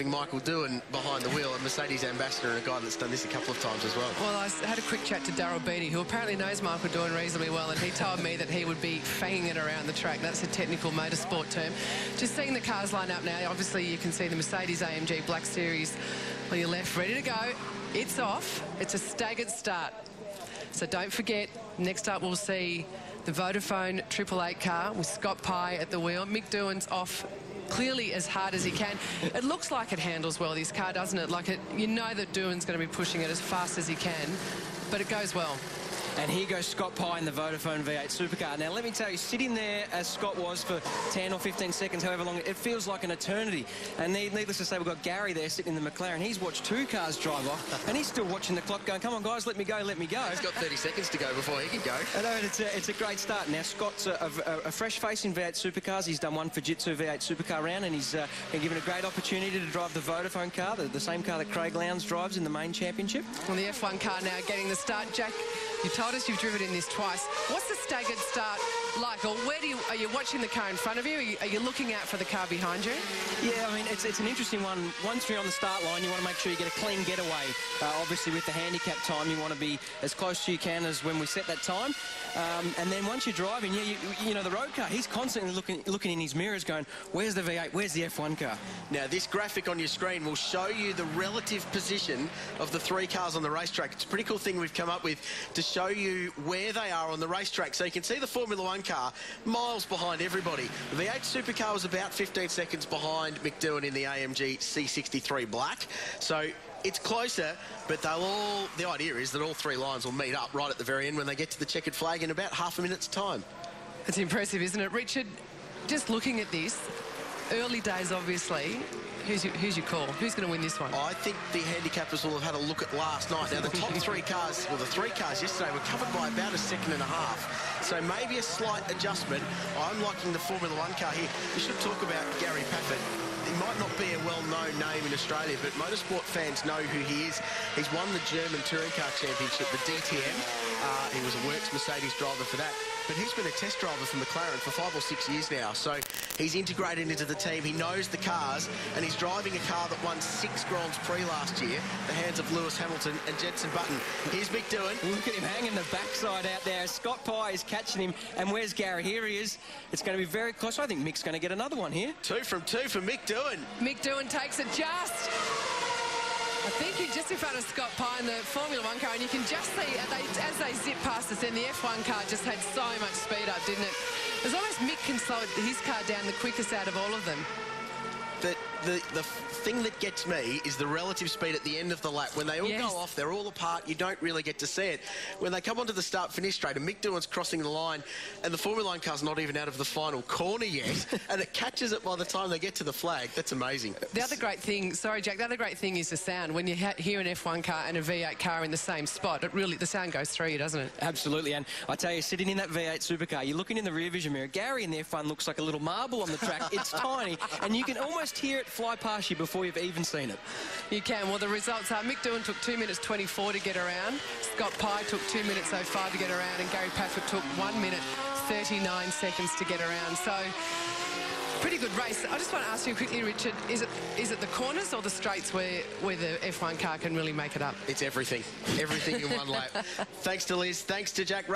Michael Doohan behind the wheel, a Mercedes ambassador and a guy that's done this a couple of times as well. Well, I had a quick chat to Daryl Beattie, who apparently knows Michael Doohan reasonably well, and he told me that he would be fanging it around the track. That's a technical motorsport term. Just seeing the cars line up now, obviously you can see the Mercedes AMG Black Series on your left, ready to go. It's off. It's a staggered start. So don't forget, next up we'll see the Vodafone 888 car with Scott Pye at the wheel. Mick Doohan's off clearly as hard as he can. It looks like it handles well, this car, doesn't it? Like, you know that Doohan's going to be pushing it as fast as he can, but it goes well. And here goes Scott Pye in the Vodafone V8 Supercar. Now, let me tell you, sitting there as Scott was for 10 or 15 seconds, however long, it feels like an eternity. And needless to say, we've got Garry there sitting in the McLaren. He's watched two cars drive off, and he's still watching the clock going, come on, guys, let me go, let me go. He's got 30 seconds to go before he can go. I know, it's a great start. Now, Scott's a fresh face in V8 Supercars. He's done one Fujitsu V8 Supercar round, and he's been given a great opportunity to drive the Vodafone car, the same car that Craig Lowndes drives in the main championship. Well, the F1 car now getting the start. Jack, you told us you've driven in this twice. What's the staggered start like? Or are you watching the car in front of you? Are you looking out for the car behind you? Yeah, I mean, it's an interesting one. Once you're on the start line, you want to make sure you get a clean getaway. Obviously, with the handicap time, you want to be as close as you can as when we set that time. And then once you're driving, you know, the road car, he's constantly looking in his mirrors going, where's the V8, where's the F1 car? Now, this graphic on your screen will show you the relative position of the three cars on the racetrack. It's a pretty cool thing we've come up with to show you where they are on the racetrack. So you can see the Formula One car miles behind everybody. The V8 Supercar was about 15 seconds behind Mick Doohan in the AMG C63 Black. So it's closer, but the idea is that all three lines will meet up right at the very end when they get to the checkered flag in about half a minute's time. It's impressive, isn't it? Richard, just looking at this, early days, obviously, who's your call? Who's going to win this one? I think the handicappers will have had a look at last night. Now, the top three cars, well, the three cars yesterday were covered by about a second and a half. So maybe a slight adjustment. I'm liking the Formula One car here. We should talk about Garry Paffett. He might not be a well-known name in Australia, but motorsport fans know who he is. He's won the German Touring Car Championship, the DTM. He was a works Mercedes driver for that. But he's been a test driver for McLaren for 5 or 6 years now. So he's integrated into the team. He knows the cars, and he's driving a car that won 6 Grands Prix last year, the hands of Lewis Hamilton and Jenson Button. Here's Mick Doohan. Look at him hanging the backside out there. Scott Pye is catching him. And where's Garry? Here he is. It's going to be very close. I think Mick's going to get another one here. 2 from 2 for Mick Doohan. Mick Doohan takes it just. I think you're just in front of Scott Pye in the Formula One car, and you can just see as they zip past us, then the F1 car just had so much speed up, didn't it? It was almost Mick can slow his car down the quickest out of all of them. The thing that gets me is the relative speed at the end of the lap. When they all go off, they're all apart, you don't really get to see it. When they come onto the start-finish straight, and Mick Doohan's crossing the line, and the Formula One car's not even out of the final corner yet, and it catches it by the time they get to the flag, that's amazing. The other great thing, sorry, Jack, the other great thing is the sound. When you hear an F1 car and a V8 car in the same spot, the sound goes through you, doesn't it? Absolutely, and I tell you, sitting in that V8 Supercar, you're looking in the rear vision mirror. Garry in the F1 looks like a little marble on the track. It's tiny, and you can almost hear it fly past you before you've even seen it. You can. Well, the results are Mick Doohan took 2 minutes 24 to get around. Scott Pye took 2 minutes 05 to get around, and Garry Paffett took 1 minute 39 seconds to get around. So, pretty good race. I just want to ask you quickly, Richard, is it the corners or the straights where the F1 car can really make it up? It's everything. Everything in one lap. Thanks to Liz. Thanks to Jack.